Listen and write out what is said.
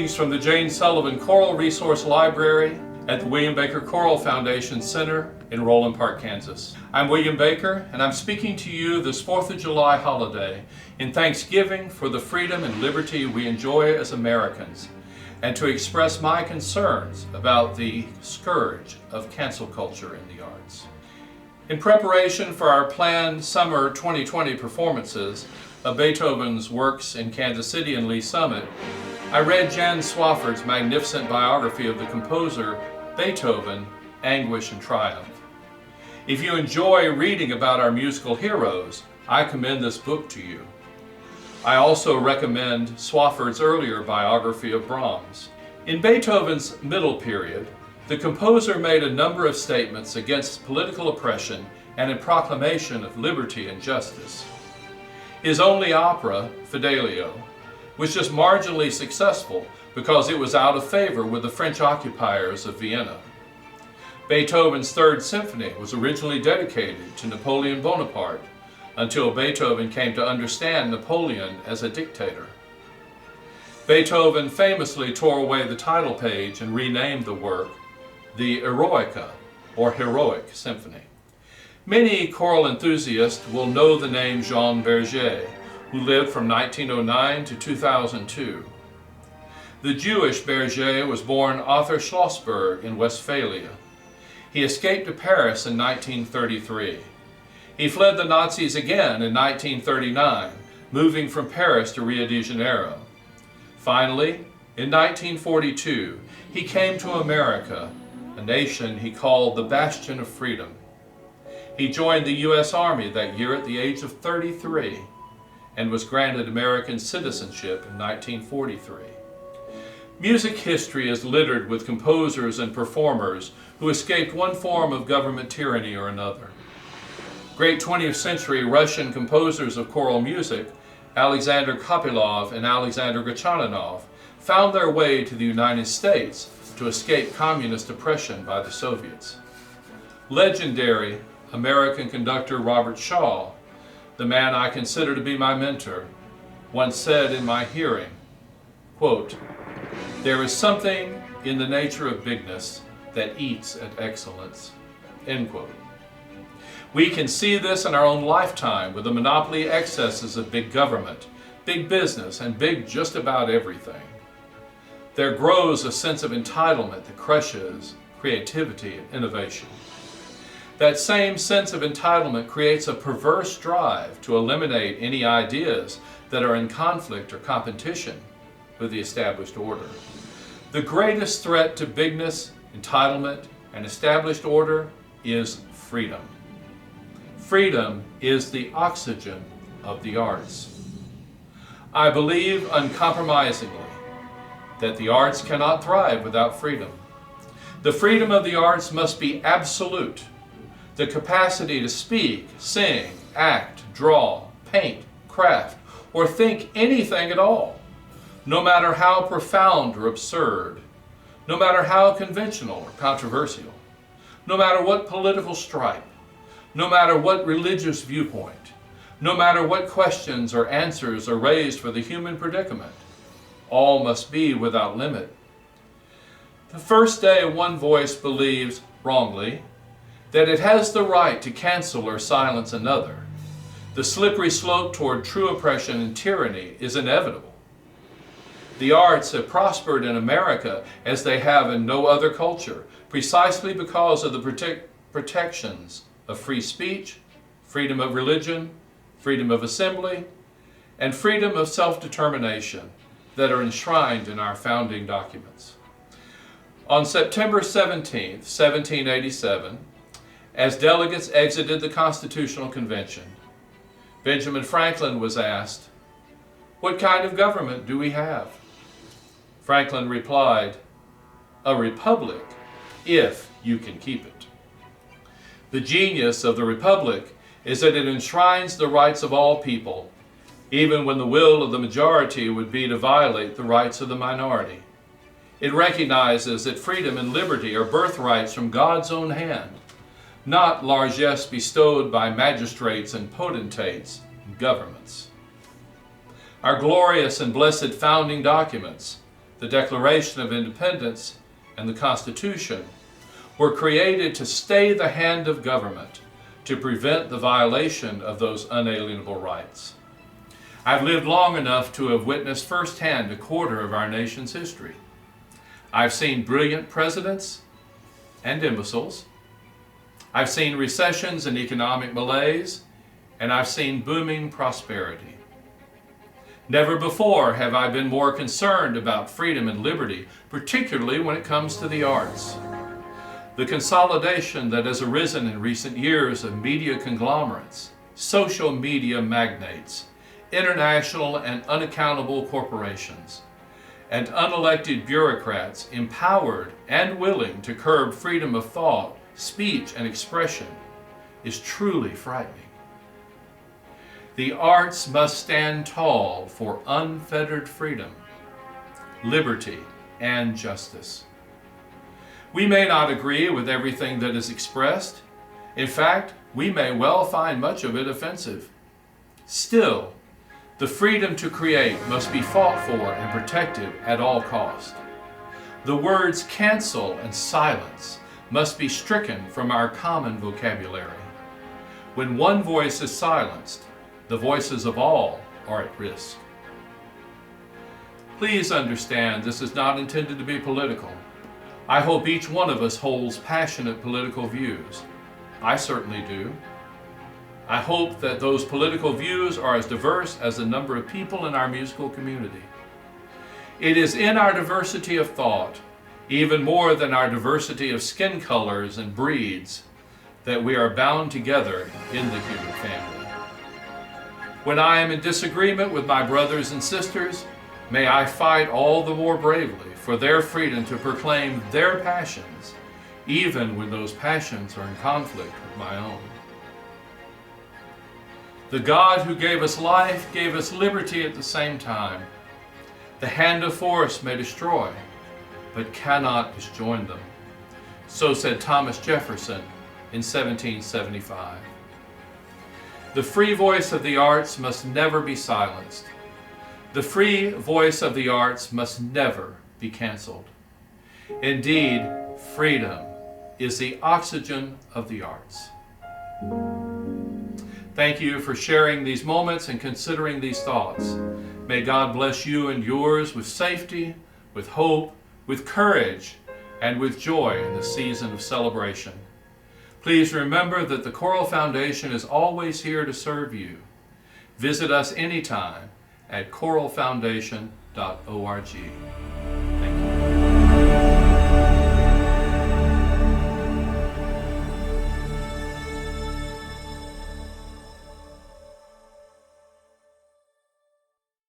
Greetings from the Jane Sullivan Choral Resource Library at the William Baker Choral Foundation Center in Roland Park, Kansas. I'm William Baker, and I'm speaking to you this 4th of July holiday in thanksgiving for the freedom and liberty we enjoy as Americans, and to express my concerns about the scourge of cancel culture in the arts. In preparation for our planned summer 2020 performances of Beethoven's works in Kansas City and Lee Summit, I read Jan Swafford's magnificent biography of the composer Beethoven, Anguish and Triumph. If you enjoy reading about our musical heroes, I commend this book to you. I also recommend Swafford's earlier biography of Brahms. In Beethoven's middle period, the composer made a number of statements against political oppression and in proclamation of liberty and justice. His only opera, Fidelio, was just marginally successful because it was out of favor with the French occupiers of Vienna. Beethoven's Third Symphony was originally dedicated to Napoleon Bonaparte until Beethoven came to understand Napoleon as a dictator. Beethoven famously tore away the title page and renamed the work the Eroica, or Heroic Symphony. Many choral enthusiasts will know the name Jean Berger, who lived from 1909 to 2002. The Jewish Berger was born Arthur Schlossberg in Westphalia. He escaped to Paris in 1933. He fled the Nazis again in 1939, moving from Paris to Rio de Janeiro. Finally, in 1942, he came to America, a nation he called the Bastion of Freedom. He joined the U.S. Army that year at the age of 33 and was granted American citizenship in 1943. Music history is littered with composers and performers who escaped one form of government tyranny or another. Great 20th century Russian composers of choral music, Alexander Kopylov and Alexander Grachaninov, found their way to the United States to escape communist oppression by the Soviets. Legendary American conductor Robert Shaw, the man I consider to be my mentor, once said in my hearing, quote, "There is something in the nature of bigness that eats at excellence," end quote. We can see this in our own lifetime with the monopoly excesses of big government, big business, and big just about everything. There grows a sense of entitlement that crushes creativity and innovation. That same sense of entitlement creates a perverse drive to eliminate any ideas that are in conflict or competition with the established order. The greatest threat to bigness, entitlement, and established order is freedom. Freedom is the oxygen of the arts. I believe uncompromisingly that the arts cannot thrive without freedom. The freedom of the arts must be absolute. The capacity to speak, sing, act, draw, paint, craft, or think anything at all, no matter how profound or absurd, no matter how conventional or controversial, no matter what political stripe, no matter what religious viewpoint, no matter what questions or answers are raised for the human predicament, all must be without limit. The first day one voice believes, wrongly, that it has the right to cancel or silence another. The slippery slope toward true oppression and tyranny is inevitable. The arts have prospered in America as they have in no other culture, precisely because of the protections of free speech, freedom of religion, freedom of assembly, and freedom of self-determination that are enshrined in our founding documents. On September 17, 1787, as delegates exited the Constitutional Convention, Benjamin Franklin was asked, "What kind of government do we have?" Franklin replied, "A republic, if you can keep it." The genius of the republic is that it enshrines the rights of all people, even when the will of the majority would be to violate the rights of the minority. It recognizes that freedom and liberty are birthrights from God's own hand, not largesse bestowed by magistrates and potentates and governments. Our glorious and blessed founding documents the Declaration of Independence, and the Constitution were created to stay the hand of government, to prevent the violation of those unalienable rights. I've lived long enough to have witnessed firsthand a quarter of our nation's history. I've seen brilliant presidents and imbeciles. I've seen recessions and economic malaise, and I've seen booming prosperity. Never before have I been more concerned about freedom and liberty, particularly when it comes to the arts. The consolidation that has arisen in recent years of media conglomerates, social media magnates, international and unaccountable corporations, and unelected bureaucrats empowered and willing to curb freedom of thought, speech, and expression is truly frightening. The arts must stand tall for unfettered freedom, liberty, and justice. We may not agree with everything that is expressed. In fact, we may well find much of it offensive. Still, the freedom to create must be fought for and protected at all cost. The words cancel and silence must be stricken from our common vocabulary. When one voice is silenced, the voices of all are at risk. Please understand, this is not intended to be political. I hope each one of us holds passionate political views. I certainly do. I hope that those political views are as diverse as the number of people in our musical community. It is in our diversity of thought, even more than our diversity of skin colors and breeds, that we are bound together in the human family. When I am in disagreement with my brothers and sisters, may I fight all the more bravely for their freedom to proclaim their passions, even when those passions are in conflict with my own. The God who gave us life gave us liberty at the same time. The hand of force may destroy, but cannot disjoin them. So said Thomas Jefferson in 1775. The free voice of the arts must never be silenced. The free voice of the arts must never be canceled. Indeed, freedom is the oxygen of the arts. Thank you for sharing these moments and considering these thoughts. May God bless you and yours with safety, with hope, with courage, and with joy in the season of celebration. Please remember that the Choral Foundation is always here to serve you. Visit us anytime at choralfoundation.org.